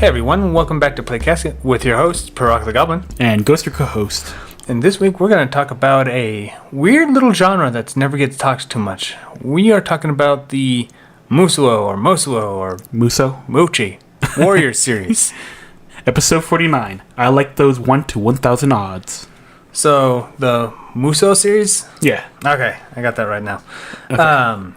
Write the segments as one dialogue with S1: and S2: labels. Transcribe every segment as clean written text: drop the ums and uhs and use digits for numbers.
S1: Hey everyone, welcome back to Play Casket with your hosts, Parok the Goblin.
S2: And Ghost, your co-host.
S1: And this week we're going to talk about a weird little genre that never gets talked too much. We are talking about the
S2: Mosou
S1: Mochi Warriors series.
S2: Episode 49. I like those 1 to 1,000 odds.
S1: So, the Mosou series?
S2: Yeah.
S1: Okay, I got that right now.
S2: Okay.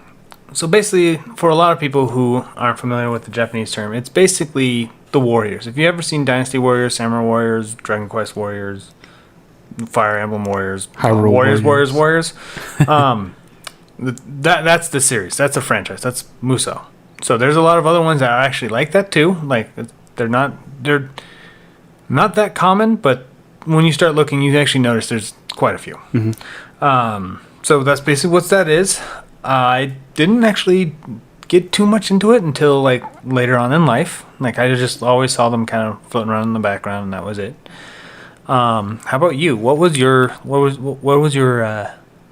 S1: So basically, for a lot of people who aren't familiar with the Japanese term, it's basically the Warriors. If you've ever seen Dynasty Warriors, Samurai Warriors, Dragon Quest Warriors, Fire Emblem Warriors,
S2: Hyrule
S1: Warriors. That's the series. That's a franchise. That's Mosou. So there's a lot of other ones that are actually like that too. Like they're not that common, but when you start looking, you actually notice there's quite a few.
S2: Mm-hmm.
S1: So that's basically what that is. I didn't actually get too much into it until like later on in life. Like I just always saw them kind of floating around in the background, and that was it. How about you? What was your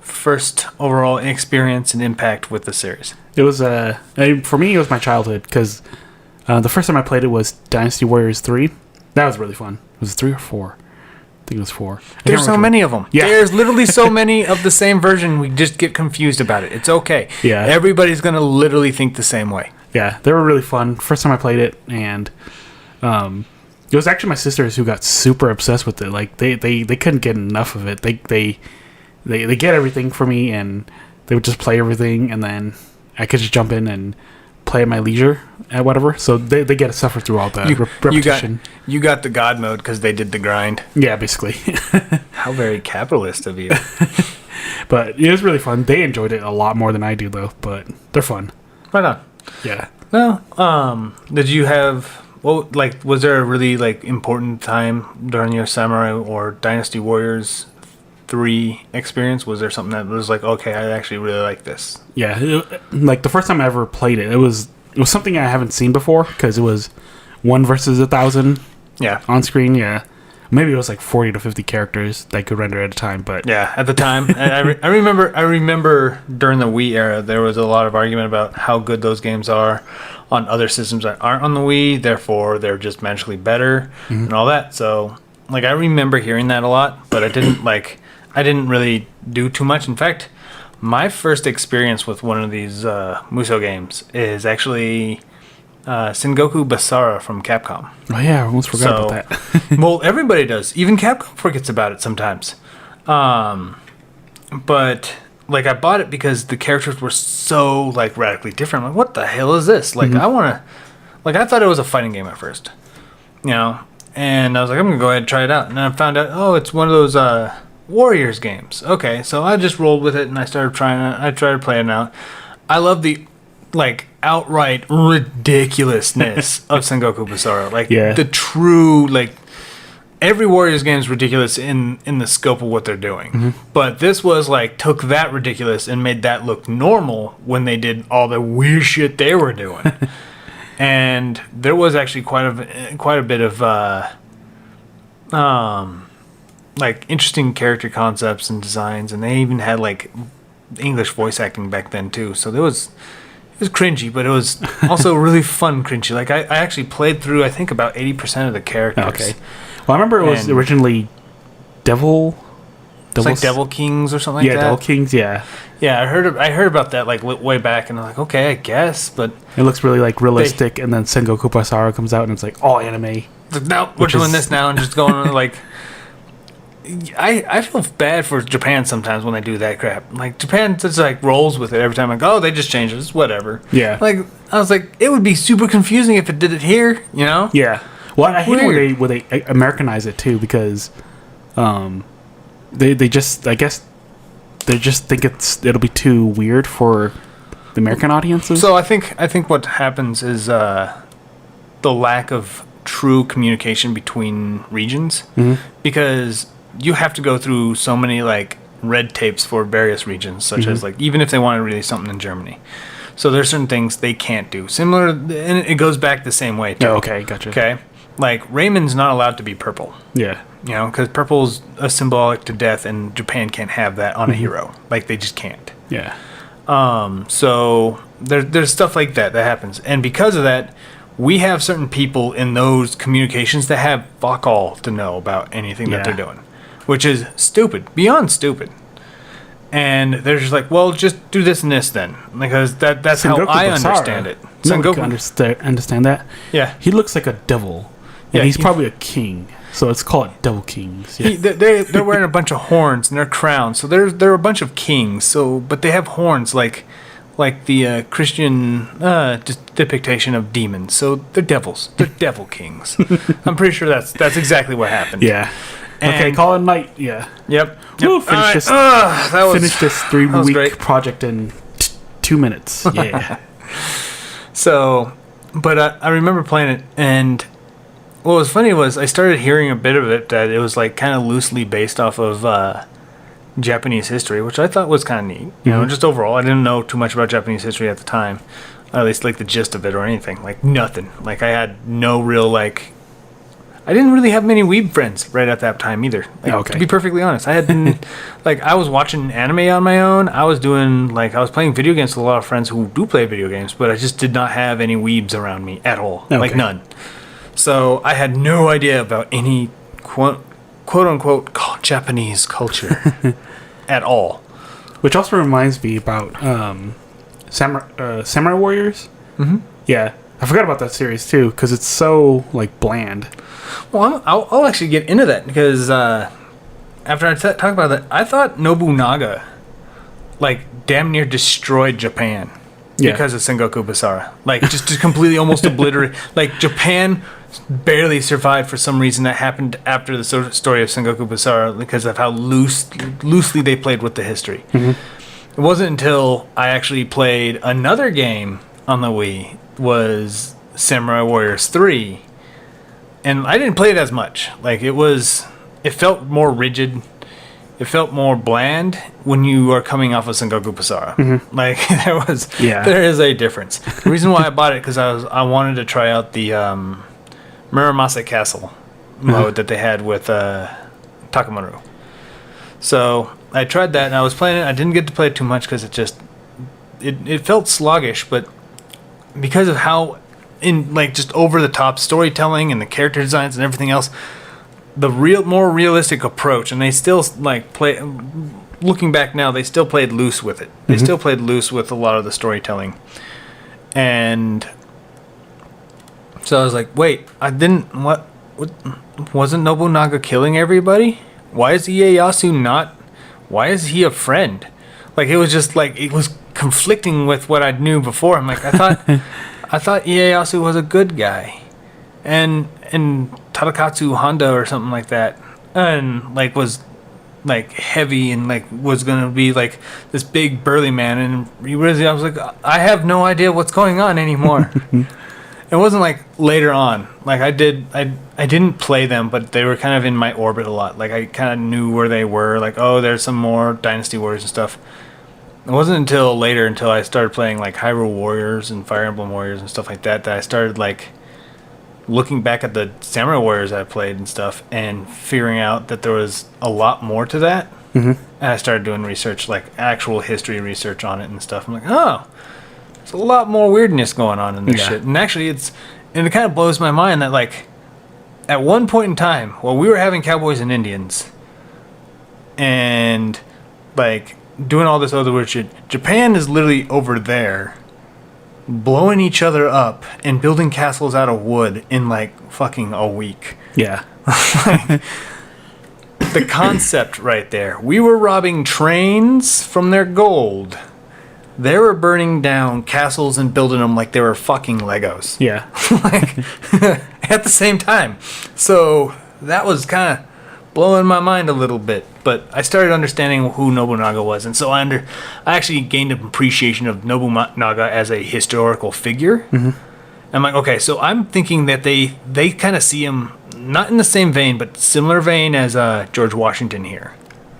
S1: first overall experience and impact with the series?
S2: It was for me, it was my childhood because the first time I played it was Dynasty Warriors 3. That was really fun. Was it 3 or 4? I think it was 4.
S1: There's so many of them.
S2: Yeah.
S1: There's literally so many of the same version. We just get confused about it. It's okay.
S2: Yeah.
S1: Everybody's gonna literally think the same way.
S2: Yeah, they were really fun. First time I played it, and it was actually my sisters who got super obsessed with it. Like they couldn't get enough of it. They get everything for me, and they would just play everything, and then I could just jump in and play at my leisure and whatever. So they get to suffer through all that repetition.
S1: You got the God mode because they did the grind.
S2: Yeah, basically.
S1: How very capitalist of you.
S2: But it was really fun. They enjoyed it a lot more than I do, though. But they're fun.
S1: Right on.
S2: Yeah.
S1: Well, did you have... Well, like, was there a really like important time during your Samurai or Dynasty Warriors 3 experience? Was there something that was like, okay, I actually really like this?
S2: Yeah, like the first time I ever played it, it was something I haven't seen before because it was 1 versus 1,000.
S1: Yeah,
S2: on screen. Yeah, maybe it was like 40 to 50 characters that I could render at a time. But
S1: yeah, at the time, I remember during the Wii era, there was a lot of argument about how good those games are on other systems that aren't on the Wii, therefore they're just magically better and all that. So, like, I remember hearing that a lot, but I didn't really do too much. In fact, my first experience with one of these Musou games is actually Sengoku Basara from Capcom.
S2: Oh yeah, I almost forgot about that.
S1: Well, everybody does. Even Capcom forgets about it sometimes. But like I bought it because the characters were so like radically different. I'm like, what the hell is this? Like I thought it was a fighting game at first. You know? And I was like, I'm gonna go ahead and try it out. And then I found out, oh, it's one of those Warriors games. Okay, so I just rolled with it and I started trying it. I tried playing it out. I love the like outright ridiculousness of Sengoku Basara. Like the true like every Warriors game is ridiculous in the scope of what they're doing. But this was like took that ridiculous and made that look normal when they did all the weird shit they were doing. And there was actually quite a bit of like interesting character concepts and designs, and they even had like English voice acting back then too. So it was cringy, but it was also really fun cringy. Like I actually played through I think about 80% of the characters.
S2: Okay. Well, I remember it was originally Devil
S1: Kings or something like that.
S2: Yeah, Devil Kings. Yeah.
S1: Yeah, I heard about that like way back, and I'm like, okay, I guess, but
S2: it looks really like realistic. And then Sengoku Basara comes out, and it's like all anime.
S1: Like, no, we're doing this now, and just going like. I feel bad for Japan sometimes when they do that crap. Like Japan just like rolls with it every time. Like, oh, they just changed it. It's whatever.
S2: Yeah.
S1: Like I was like, it would be super confusing if it did it here. You know?
S2: Yeah. Well, I hate it when they Americanize it too because, they just I guess they just think it'll be too weird for the American audiences.
S1: So I think what happens is the lack of true communication between regions because you have to go through so many like red tapes for various regions, such as like even if they want to release something in Germany. So there's certain things they can't do. Similar, and it goes back the same way too.
S2: Oh, okay, gotcha.
S1: Okay, like Raymond's not allowed to be purple.
S2: Yeah.
S1: You know, because purple's a symbolic to death, and Japan can't have that on a hero. Like they just can't.
S2: Yeah.
S1: So there's stuff like that happens, and because of that, we have certain people in those communications that have fuck all to know about anything that they're doing, which is stupid, beyond stupid. And they're just like, well, just do this and this then, because that's how I understand it.
S2: Sengoku understand that.
S1: Yeah,
S2: he looks like a devil, and he's probably a king. So let's call it Devil Kings. Yeah.
S1: They're wearing a bunch of horns and they're crowns. So they're a bunch of kings. So, but they have horns like the Christian depiction of demons. So they're devils. They're devil kings. I'm pretty sure that's exactly what happened.
S2: Yeah. And okay, call it night. Yeah.
S1: Yep.
S2: We'll finish this. Finish this 3-week project in 2 minutes. Yeah.
S1: So, but I remember playing it, and what was funny was I started hearing a bit of it that it was like kind of loosely based off of Japanese history, which I thought was kind of neat. You know, just overall, I didn't know too much about Japanese history at the time, or at least like the gist of it or anything. Like nothing. Like I had no real like. I didn't really have many weeb friends right at that time either. Like, to be perfectly honest, I had like I was watching anime on my own. I was playing video games with a lot of friends who do play video games, but I just did not have any weebs around me at all. Like none. So I had no idea about any quote unquote Japanese culture at all.
S2: Which also reminds me about Samurai Warriors. Mm-hmm. Yeah, I forgot about that series too because it's so like bland.
S1: Well, I'll actually get into that because after I talk about that, I thought Nobunaga like damn near destroyed Japan because of Sengoku Basara. Like just to completely almost obliterate. Like Japan barely survived for some reason that happened after the story of Sengoku Basara because of how loosely they played with the history. Mm-hmm. It wasn't until I actually played another game on the Wii was Samurai Warriors 3. And I didn't play it as much. Like it felt more rigid. It felt more bland when you are coming off of Sengoku Basara. Mm-hmm. Like there is a difference. The reason why I bought it because I wanted to try out the Muramasa Castle mode that they had with Takamaru. So I tried that and I was playing it. I didn't get to play it too much because it felt sluggish, but because of how in like just over the top storytelling and the character designs and everything else, the more realistic approach, and they still like play. Looking back now, they still played loose with it. They still played loose with a lot of the storytelling, and so I was like, wait, I didn't. What wasn't Nobunaga killing everybody? Why is Ieyasu not? Why is he a friend? Like it was just like it was conflicting with what I knew before. I'm like, I thought Ieyasu was a good guy, and Tadakatsu Honda or something like that, and like was like heavy and like was gonna be like this big burly man, and I was like, I have no idea what's going on anymore. It wasn't like later on, like I didn't play them, but they were kind of in my orbit a lot. Like I kind of knew where they were. Like there's some more Dynasty Warriors and stuff. It wasn't until later, until I started playing like Hyrule Warriors and Fire Emblem Warriors and stuff like that, that I started like looking back at the Samurai Warriors I played and stuff and figuring out that there was a lot more to that. Mm-hmm. And I started doing research, like actual history research on it and stuff. I'm like, oh, there's a lot more weirdness going on in this shit. And actually it kind of blows my mind that like at one point in time, while we were having Cowboys and Indians and like doing all this other weird shit, Japan is literally over there blowing each other up and building castles out of wood in like fucking a week.
S2: Yeah.
S1: The concept right there. We were robbing trains from their gold. They were burning down castles and building them like they were fucking Legos.
S2: Yeah.
S1: Like at the same time. So that was kind of blowing my mind a little bit, but I started understanding who Nobunaga was, and so I actually gained an appreciation of Nobunaga as a historical figure. Mm-hmm. I'm like, okay, so I'm thinking that they kind of see him not in the same vein, but similar vein as George Washington here.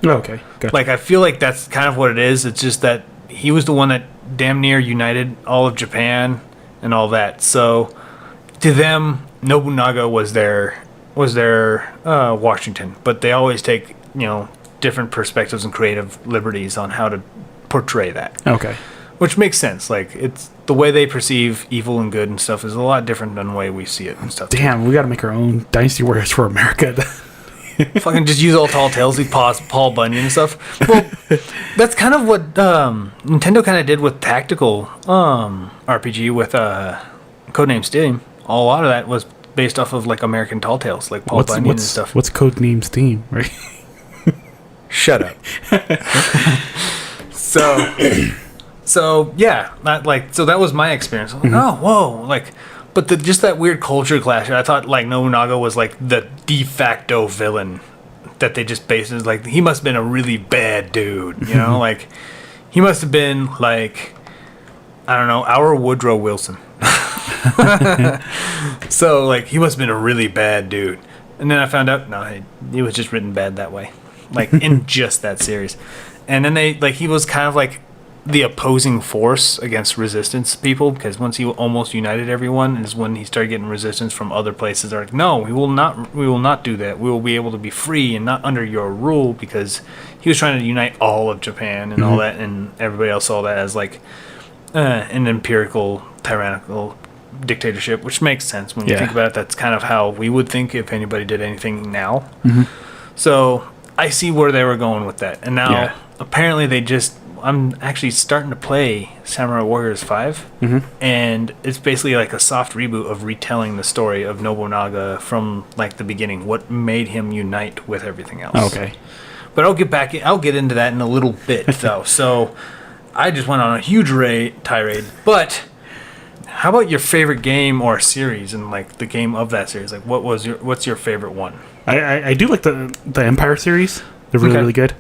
S2: Oh, okay, gotcha.
S1: Like I feel like that's kind of what it is. It's just that he was the one that damn near united all of Japan and all that. So to them, Nobunaga was their Washington, but they always take different perspectives and creative liberties on how to portray that.
S2: Okay.
S1: Which makes sense. Like, it's the way they perceive evil and good and stuff is a lot different than the way we see it and stuff.
S2: Damn, we got to make our own Dynasty Warriors for America.
S1: Fucking just use all tall tales like Paul Bunyan and stuff. Well, that's kind of what Nintendo kind of did with tactical RPG with Codename Steam. A lot of that was based off of like American tall tales, like Paul Bunyan and stuff.
S2: What's Codename Steam, right?
S1: Shut up. So yeah, that was my experience. Like, oh, whoa, like. But just that weird culture clash. I thought like Nobunaga was like the de facto villain that they just based it. Like he must have been a really bad dude, you know? Like he must have been like, I don't know, our Woodrow Wilson. So like he must have been a really bad dude. And then I found out no, he was just written bad that way, like in just that series. And then he was kind of like the opposing force against resistance people, because once he almost united everyone is when he started getting resistance from other places. They're like, no, we will not do that. We will be able to be free and not under your rule, because he was trying to unite all of Japan and all that, and everybody else saw that as like an empirical tyrannical dictatorship, which makes sense when you think about it. That's kind of how we would think if anybody did anything now. So I see where they were going with that, and now apparently I'm actually starting to play Samurai Warriors 5, and it's basically like a soft reboot of retelling the story of Nobunaga from like the beginning, what made him unite with everything else.
S2: Okay.
S1: But I'll get into that in a little bit, though. So I just went on a huge tirade. But how about your favorite game or series, and like the game of that series? Like, what's your favorite one?
S2: I do like the Empire series. They're really good.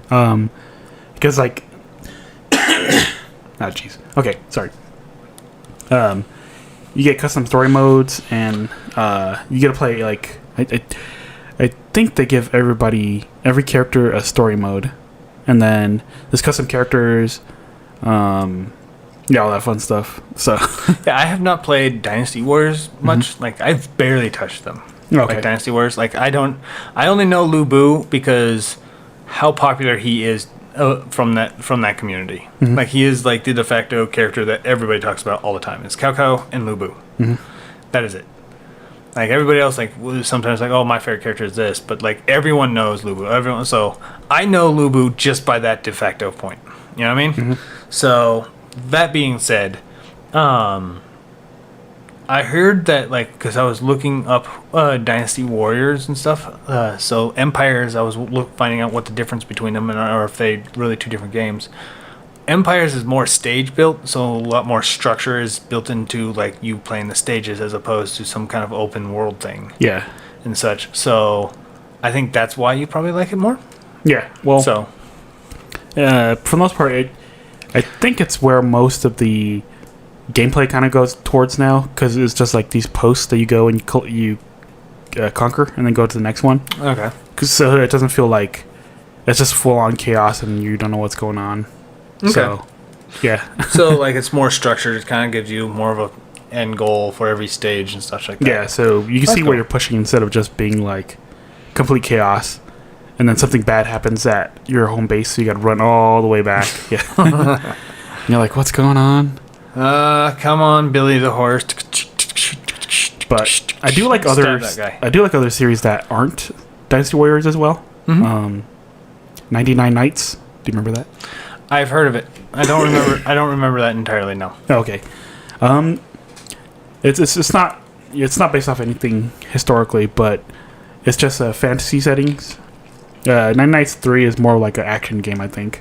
S2: Because like. Oh, jeez. Okay, sorry. You get custom story modes, and you get to play, like... I think they give every character a story mode. And then there's custom characters, all that fun stuff. So
S1: yeah, I have not played Dynasty Warriors much. Like, I've barely touched them.
S2: Okay.
S1: Like, Dynasty Warriors. Like, I only know Lu Bu because how popular he is from that community. Like, he is like the de facto character that everybody talks about all the time. It's Cao Cao and Lu Bu. That is it. Like, everybody else, like, sometimes like, oh, my favorite character is this, but like everyone knows Lu Bu. So I know Lu Bu just by that de facto point. You know what I mean? So that being said, I heard that, like, because I was looking up Dynasty Warriors and stuff. So Empires, I was finding out what the difference between them or if they really two different games. Empires is more stage built, so a lot more structure is built into like you playing the stages as opposed to some kind of open world thing.
S2: Yeah.
S1: And such. So I think that's why you probably like it more.
S2: Yeah. Well.
S1: So.
S2: For the most part, I think it's where most of the gameplay kind of goes towards now, because it's just like these posts that you go and you conquer and then go to the next one.
S1: Okay.
S2: So it doesn't feel like it's just full on chaos and you don't know what's going on. Okay. So, yeah.
S1: So like it's more structured. It kind of gives you more of a end goal for every stage and stuff like that.
S2: Yeah. So you can see where you're pushing instead of just being like complete chaos, and then something bad happens at your home base, so you got to run all the way back. Yeah. And you're like, what's going on?
S1: Come on, Billy the horse.
S2: But I do like other series that aren't Dynasty Warriors as well. 99 Nights. Do you remember that?
S1: I've heard of it. I don't remember that entirely. No.
S2: Okay. It's not based off anything historically, but it's just fantasy settings. 99 Nights 3 is more like an action game, I think.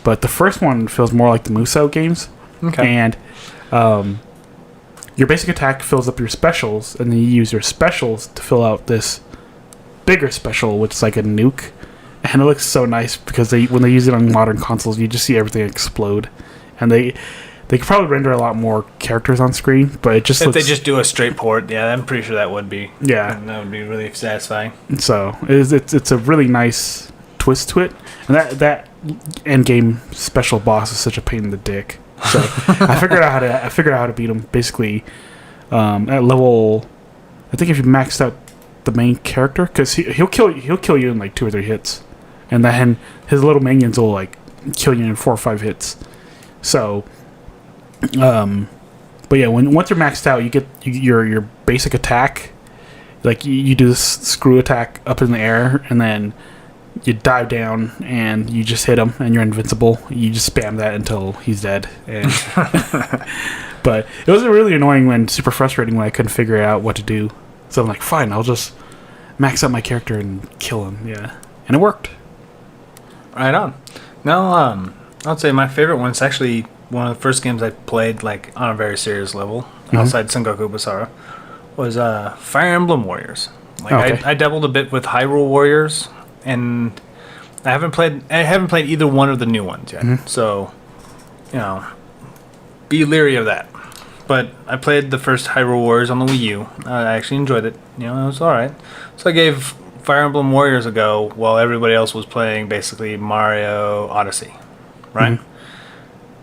S2: But the first one feels more like the Mosou games.
S1: Okay.
S2: And your basic attack fills up your specials, and then you use your specials to fill out this bigger special, which is like a nuke. And it looks so nice because when they use it on modern consoles, you just see everything explode. And they could probably render a lot more characters on screen, but it just
S1: if they just do a straight port, yeah, I'm pretty sure that would be
S2: that
S1: would be really satisfying.
S2: So it's a really nice twist to it, and that end game special boss is such a pain in the dick. So I figured out how to beat him basically at level. I think if you maxed out the main character, because he'll kill you in like 2 or 3 hits, and then his little minions will like kill you in 4 or 5 hits. So But yeah, once you're maxed out, you get your basic attack. Like you do this screw attack up in the air, and then you dive down and you just hit him, and you're invincible. You just spam that until he's dead. And but it was really annoying when super frustrating when I couldn't figure out what to do. So I'm like, fine, I'll just max out my character and kill him. Yeah, and it worked.
S1: Right on. No, I'd say my favorite one is actually one of the first games I played like on a very serious level outside Sengoku Basara was Fire Emblem Warriors. Like I dabbled a bit with Hyrule Warriors, and I haven't played either one of the new ones yet. So, be leery of that. But I played the first Hyrule Warriors on the Wii U. I actually enjoyed it. It was all right. So I gave Fire Emblem Warriors a go while everybody else was playing basically Mario Odyssey, right?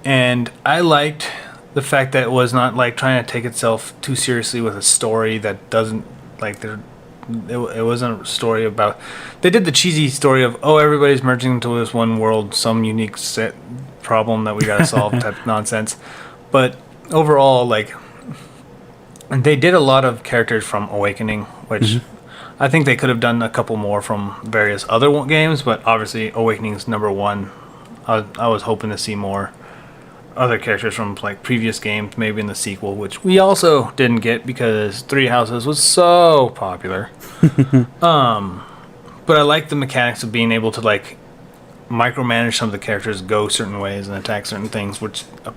S1: And I liked the fact that it was not like trying to take itself too seriously with a story that doesn't like it wasn't a story about. They did the cheesy story of everybody's merging into this one world, some unique set problem that we gotta solve type nonsense. But overall, like they did a lot of characters from Awakening, which I think they could have done a couple more from various other games, but obviously Awakening's number one. I was hoping to see more other characters from like previous games, maybe in the sequel, which we also didn't get because Three Houses was so popular. But I like the mechanics of being able to like micromanage some of the characters, go certain ways, and attack certain things, which I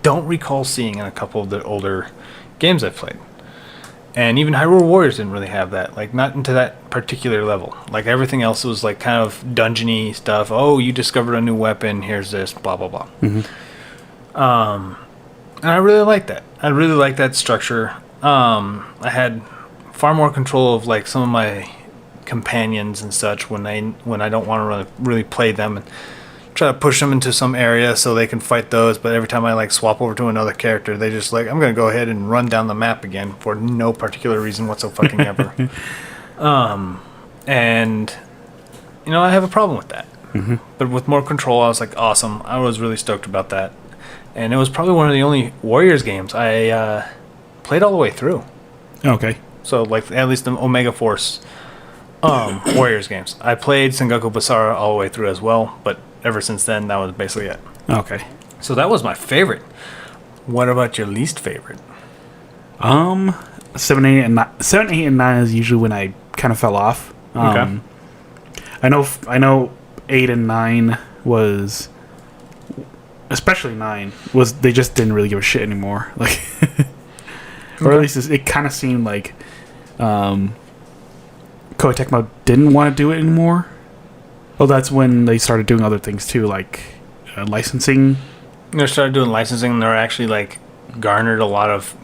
S1: don't recall seeing in a couple of the older games I've played. And even Hyrule Warriors didn't really have that, like not into that particular level. Like everything else was like kind of dungeony stuff. Oh, you discovered a new weapon. Here's this, blah blah blah. And I really like that. I really like that structure. I had far more control of like some of my companions and such when I don't want to really play them and try to push them into some area so they can fight those. But every time I like swap over to another character, they just like, I'm gonna go ahead and run down the map again for no particular reason whatsoever. And I have a problem with that. But with more control, I was like, awesome. I was really stoked about that. And it was probably one of the only Warriors games I played all the way through.
S2: Okay.
S1: So like at least the Omega Force Warriors games. I played Sengoku Basara all the way through as well, but ever since then, that was basically it.
S2: Okay.
S1: So that was my favorite. What about your least favorite?
S2: 7, 8, and 9 is usually when I kind of fell off.
S1: Okay.
S2: I know 8 and 9 was, especially 9 was, they just didn't really give a shit anymore. Like, or at least it kind of seemed like Koei Tecmo didn't want to do it anymore. Oh, that's when they started doing other things too, like licensing.
S1: They started doing licensing, and they were actually like garnered a lot of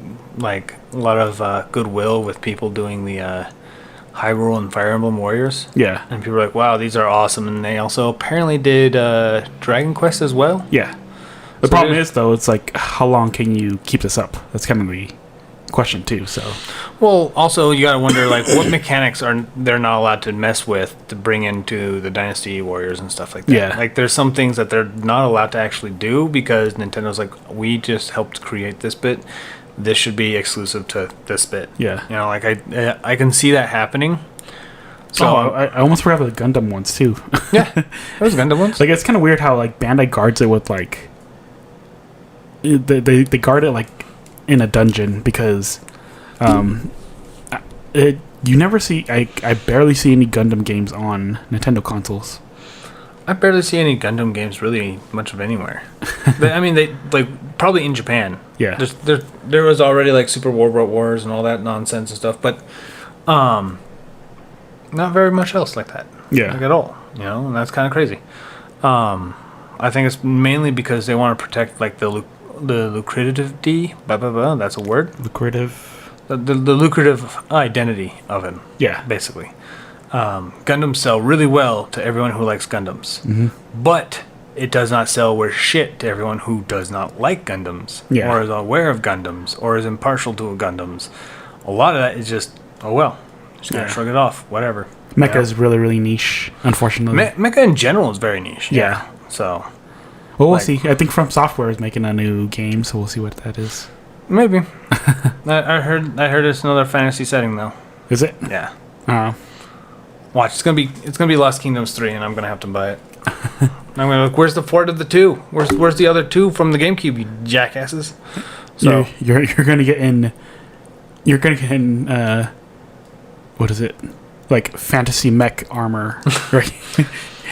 S1: goodwill with people doing the Hyrule and Fire Emblem Warriors.
S2: Yeah,
S1: and people were like, "Wow, these are awesome!" And they also apparently did Dragon Quest as well.
S2: Yeah. The problem is though, it's like, how long can you keep this up? That's kind of the question too. So,
S1: well, also you gotta wonder like what mechanics are they're not allowed to mess with to bring into the Dynasty Warriors and stuff like that.
S2: Yeah,
S1: like there's some things that they're not allowed to actually do because Nintendo's like, we just helped create this bit. This should be exclusive to this bit.
S2: Yeah,
S1: like I can see that happening. So
S2: I almost forgot about the Gundam ones too.
S1: Yeah, those Gundam ones.
S2: Like it's kind of weird how like Bandai guards it with like they guard it like in a dungeon because you never see I barely see any Gundam games on Nintendo consoles.
S1: I barely see any Gundam games really much of anywhere. I mean, they like probably in Japan.
S2: Yeah,
S1: there was already like Super Robot Wars and all that nonsense and stuff, but not very much else like that.
S2: Yeah,
S1: like at all. And that's kind of crazy. I think it's mainly because they want to protect like the lucrativity, that's a word.
S2: Lucrative.
S1: The lucrative identity of him.
S2: Yeah,
S1: basically. Gundams sell really well to everyone who likes Gundams, but it does not sell worth shit to everyone who does not like Gundams, or is aware of Gundams, or is impartial to Gundams. A lot of that is just, oh well, just gonna shrug it off, whatever.
S2: Mecha is really, really niche, unfortunately.
S1: Mecha in general is very niche.
S2: Yeah.
S1: So,
S2: Well, we'll
S1: Like-
S2: see. I think From Software is making a new game, so we'll see what that is.
S1: Maybe. I heard it's another fantasy setting though.
S2: Is it?
S1: Yeah.
S2: Oh.
S1: Watch, it's gonna be Lost Kingdoms 3, and I'm gonna have to buy it. I'm gonna look. Where's the fourth of the two? Where's the other two from the GameCube? You jackasses. So
S2: You're gonna get in. You're gonna get in. What is it? Like fantasy mech armor, right?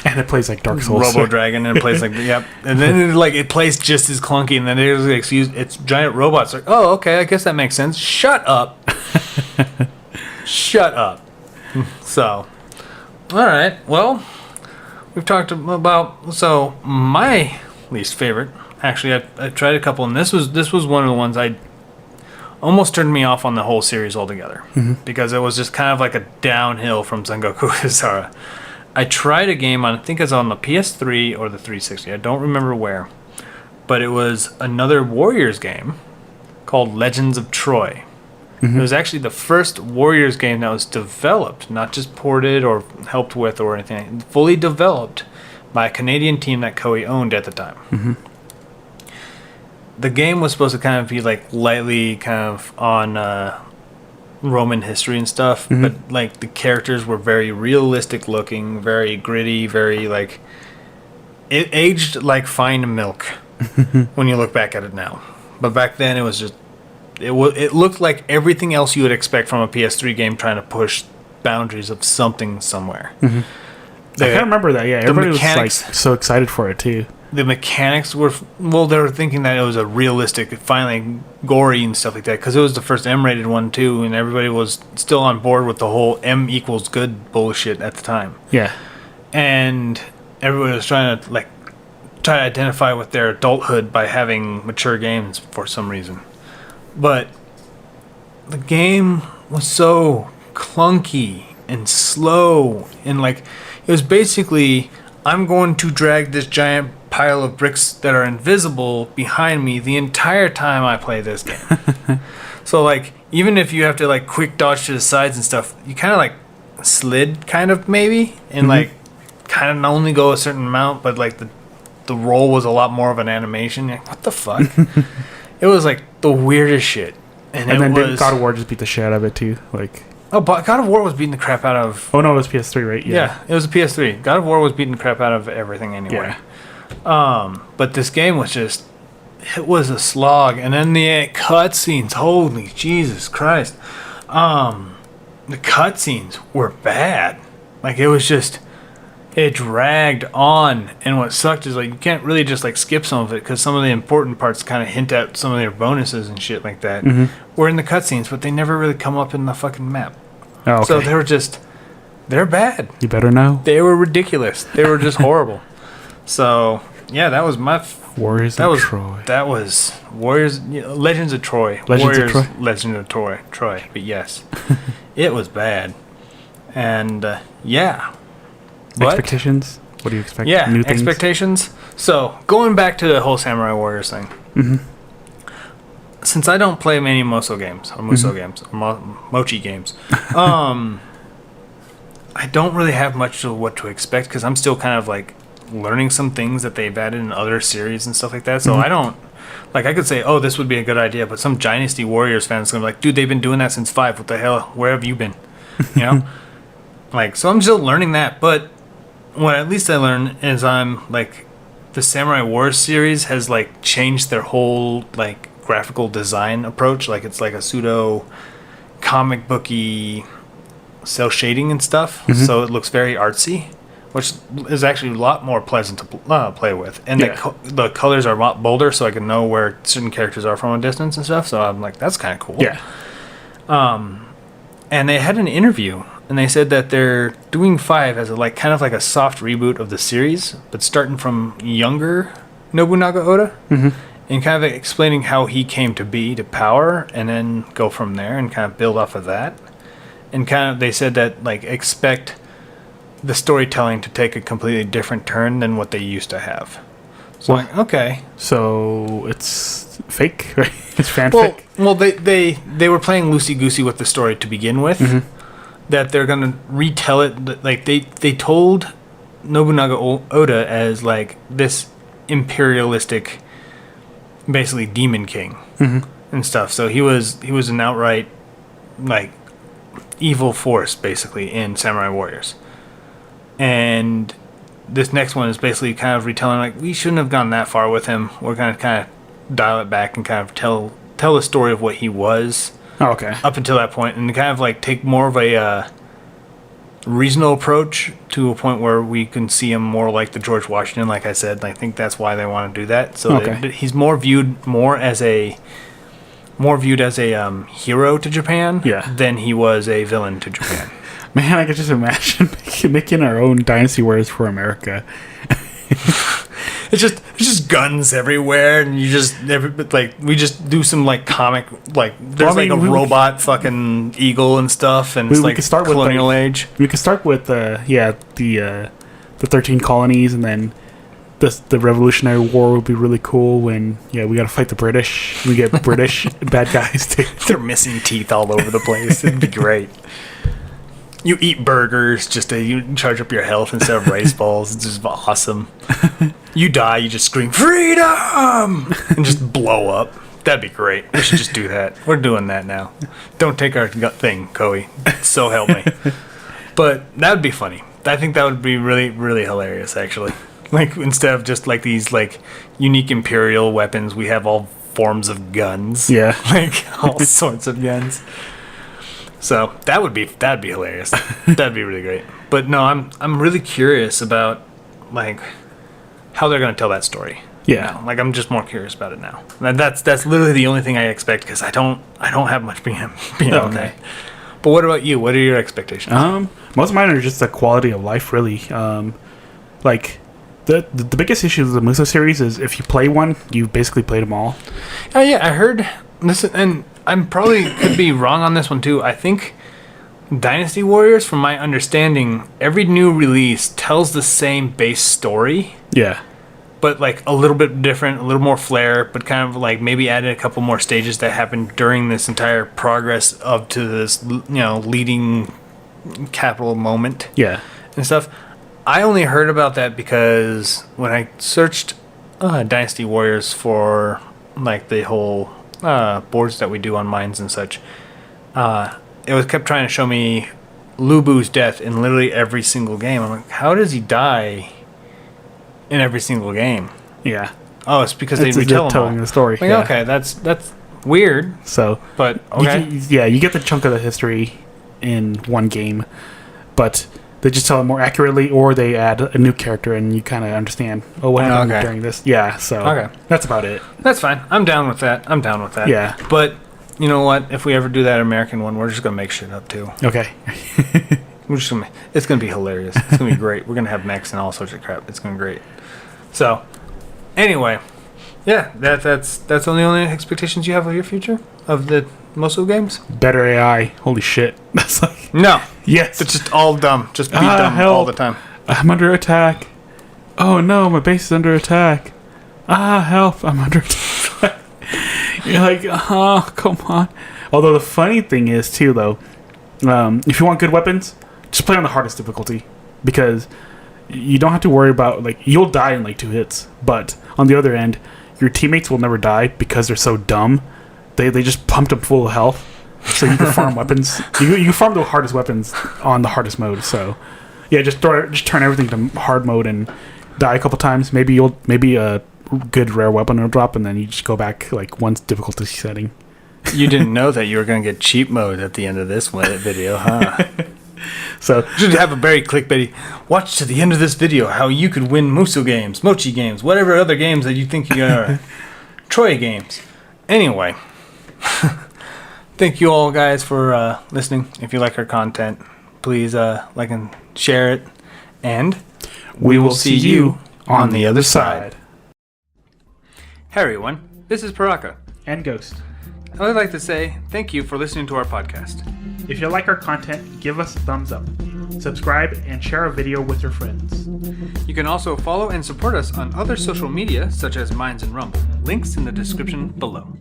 S2: And it plays like Dark Souls.
S1: Robo Dragon, and it plays like yep. And then it plays just as clunky, and then there's like, it's giant robots. Like, oh, okay, I guess that makes sense. Shut up. Shut up. So, all right. Well, we've talked about my least favorite. Actually, I tried a couple, and this was one of the ones I almost turned me off on the whole series altogether because it was just kind of like a downhill from Sengoku Kisara. I tried a game on, I think it was on the PS3 or the 360. I don't remember where, but it was another Warriors game called Legends of Troy. It was actually the first Warriors game that was developed, not just ported or helped with or anything, fully developed by a Canadian team that Koei owned at the time. The game was supposed to kind of be like lightly kind of on Roman history and stuff, but like the characters were very realistic looking, very gritty, very like it aged like fine milk when you look back at it now. But back then it was just it looked like everything else you would expect from a PS3 game trying to push boundaries of something somewhere.
S2: I can't remember that. Yeah, everybody was like so excited for it too.
S1: The mechanics were they were thinking that it was a realistic, finally gory and stuff like that because it was the first M-rated one too, and everybody was still on board with the whole M equals good bullshit at the time.
S2: Yeah,
S1: and everybody was trying to identify with their adulthood by having mature games for some reason, but the game was so clunky and slow, and like it was basically, I'm going to drag this giant pile of bricks that are invisible behind me the entire time I play this game. So like even if you have to like quick dodge to the sides and stuff, you kind of like slid kind of maybe and like kind of only go a certain amount, but like the roll was a lot more of an animation. Like, what the fuck? It was like the weirdest shit. And then
S2: didn't God of War just beat the shit out of it too? Like,
S1: oh, but God of War was beating the crap out of.
S2: Oh no, it was PS3, right?
S1: Yeah, it was a PS3. God of War was beating the crap out of everything anyway.
S2: Yeah.
S1: But this game was just, it was a slog. And then the cutscenes, holy Jesus Christ. The cutscenes were bad. Like it was just, it dragged on. And what sucked is like you can't really just like skip some of it because some of the important parts kind of hint at some of their bonuses and shit like that. Were in the cutscenes, but they never really come up in the fucking map.
S2: Oh, okay.
S1: So they're bad.
S2: You better know.
S1: They were ridiculous. They were just horrible. So yeah, that was my
S2: Warriors of Troy.
S1: That was Warriors, Legends of Troy. Legend of Troy. But yes, it was bad. And yeah.
S2: Expectations? What do you expect?
S1: Yeah,
S2: new things?
S1: expectations. So going back to the whole Samurai Warriors thing. Since I don't play many Mosou games or games or Mochi games, I don't really have much of what to expect because I'm still kind of like learning some things that they've added in other series and stuff like that. So I don't like, I could say, oh, this would be a good idea, but some Dynasty Warriors fans gonna be like, dude, they've been doing that since 5. What the hell? Where have you been? You know, like, so I'm still learning that. But what at least I learned is I'm like, the Samurai Wars series has like changed their whole like graphical design approach. Like it's like a pseudo comic booky cell shading and stuff, so it looks very artsy, which is actually a lot more pleasant to play with. And the colors are a lot bolder, so I can know where certain characters are from a distance and stuff. So I'm like, that's kind of cool.
S2: Yeah.
S1: And they had an interview, and they said that they're doing 5 as a like kind of like a soft reboot of the series, but starting from younger Nobunaga Oda, and kind of explaining how he came to be to power, and then go from there and kind of build off of that. And kind of, they said that like expect the storytelling to take a completely different turn than what they used to have. So like, okay,
S2: so it's fake, right? It's fanfic.
S1: Well, they were playing loosey goosey with the story to begin with. That they're gonna retell it. Like they told Nobunaga Oda as like this imperialistic, basically demon king and stuff. So he was an outright like evil force basically in Samurai Warriors. And this next one is basically kind of retelling like we shouldn't have gone that far with him. We're gonna kind of dial it back and kind of tell the story of what he was.
S2: Oh, okay.
S1: Up until that point, and kind of like take more of a reasonable approach to a point where we can see him more like the George Washington. Like I said, I think that's why they want to do that. So that he's more viewed as a hero to Japan than he was a villain to Japan.
S2: Man, I could just imagine making our own Dynasty Warriors for America.
S1: It's just guns everywhere, and we just do some like comic there's a robot fucking eagle and stuff, and it's like colonial age.
S2: We could start with the 13 colonies, and then the Revolutionary War would be really cool. When we got to fight the British, we get British bad guys too.
S1: They're missing teeth all over the place. It'd be great. You eat burgers just to you charge up your health instead of rice balls. It's just awesome. You die, you just scream, freedom! And just blow up. That'd be great. We should just do that. We're doing that now. Don't take our thing, Koei. So help me. But that would be funny. I think that would be really, really hilarious, actually. Like, instead of just like these like unique Imperial weapons, we have all forms of guns.
S2: Yeah.
S1: Like all sorts of guns. So that'd be hilarious. That'd be really great. But no, I'm really curious about like how they're gonna tell that story.
S2: Yeah.
S1: Now. Like I'm just more curious about it now. And that's literally the only thing I expect because I don't have much beyond that. But what about you? What are your expectations?
S2: Most of mine are just the quality of life, really. Like the biggest issue of the Mosou series is if you play one, you basically played them all.
S1: Oh yeah, I heard this, and I'm probably could be wrong on this one too. I think Dynasty Warriors, from my understanding, every new release tells the same base story.
S2: Yeah.
S1: But like a little bit different, a little more flair, but kind of like maybe added a couple more stages that happened during this entire progress up to this, leading capital moment.
S2: Yeah.
S1: And stuff. I only heard about that because when I searched Dynasty Warriors for like the whole boards that we do on mines and such, it was kept trying to show me Lubu's death in literally every single game. I'm like, how does he die in every single game?
S2: Yeah.
S1: Oh, it's because they retell
S2: telling the story.
S1: Like, okay, that's weird.
S2: So,
S1: but okay,
S2: you get the chunk of the history in one game, but they just tell it more accurately, or they add a new character and you kind of understand. Oh, what happened during this? Yeah. So that's about it.
S1: That's fine. I'm down with that.
S2: Yeah.
S1: But you know what? If we ever do that American one, we're just gonna make shit up too.
S2: Okay.
S1: It's gonna be hilarious. It's gonna be great. We're gonna have mechs and all sorts of crap. It's gonna be great. So, anyway, yeah, that's the only expectations you have of your future of the Mosou games.
S2: Better AI. Holy shit. That's like
S1: no.
S2: Yes.
S1: It's just all dumb. Just be dumb
S2: help.
S1: all the time.
S2: I'm under attack. Oh no, my base is under attack. Help! I'm under attack. You're like, come on. Although the funny thing is too, though, if you want good weapons, just play on the hardest difficulty because you don't have to worry about like you'll die in like 2 hits. But on the other end, your teammates will never die because they're so dumb. They just pumped them full of health, so you can farm weapons. You can farm the hardest weapons on the hardest mode. So yeah, just turn everything to hard mode and die a couple times. Maybe a good rare weapon will drop, and then you just go back like one difficulty setting.
S1: You didn't know that you were going to get cheat mode at the end of this video, huh? So you should have a very clickbaity. Watch to the end of this video how you could win Mosou games, Mochi games, whatever other games that you think you are. Troy games. Anyway, thank you all guys for listening. If you like our content, please like and share it, and we will see you on the other side. Hey everyone, this is Paraka
S2: and Ghost.
S1: I would like to say thank you for listening to our podcast.
S2: If you like our content, give us a thumbs up, subscribe, and share our video with your friends.
S1: You can also follow and support us on other social media such as Minds and Rumble. Links in the description below.